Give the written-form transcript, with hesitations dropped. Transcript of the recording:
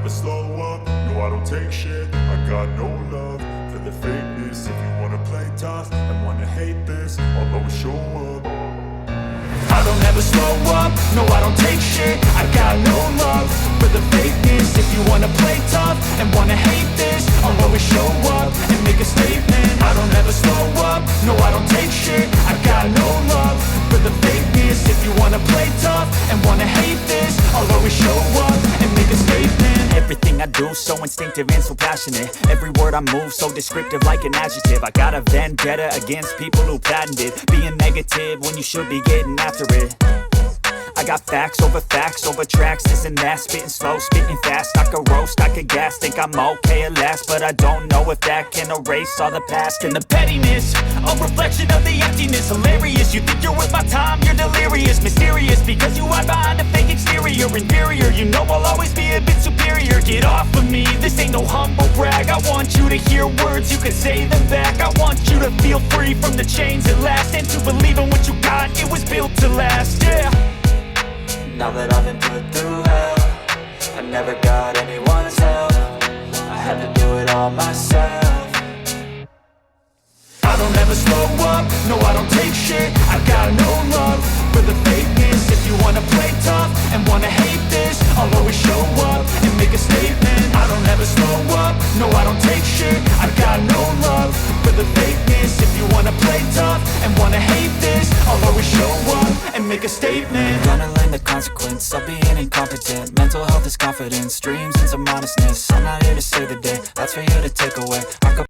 never slow up, no I don't take shit. I got no love for the fakeness. If you wanna play tough and wanna hate this, I'll always show up. I don't ever slow up, no I don't take shit. I got no love for the fakeness. If you wanna play tough and wanna hate this, I'll always show up and make a statement. I don't ever slow up, no I don't take shit. I got no love for the fakeness. If you wanna play tough and wanna hate this, I'll always show up and make a statement. Everything I do so instinctive and so passionate. Every word I move so descriptive like an adjective. I got a vendetta against people who patented being negative when you should be getting after it. I got facts over tracks, this and that. Spitting slow, spitting fast. I could roast, I could gas. Think I'm okay at last, but I don't know if that can erase all the past. And the pettiness, a reflection of the emptiness. Hilarious, you think you're worth my time, you're delirious. Mysterious, because you hide behind a fake exterior. Inferior, you know I'll always be a bit superior. Get off of me, this ain't no humble brag. I want you to hear words, you can say them back. I want you to feel free from the chains at last, and to believe in what you got, it was built to last, yeah. Now that I've been put through hell, I never got anyone's help. I had to do it all myself. I don't ever slow up, no I don't take shit. I got no love for the fakeness. If you wanna play tough and wanna hate this, I'll always show up and make a statement. I don't ever slow up, no I don't take shit. I got no love for the fakeness. If you wanna play tough and wanna hate this, I'll always show up and make a statement. Gonna learn the consequence of being incompetent. Mental health is confidence, dreams and some honestness. I'm not here to save the day, that's for you to take away.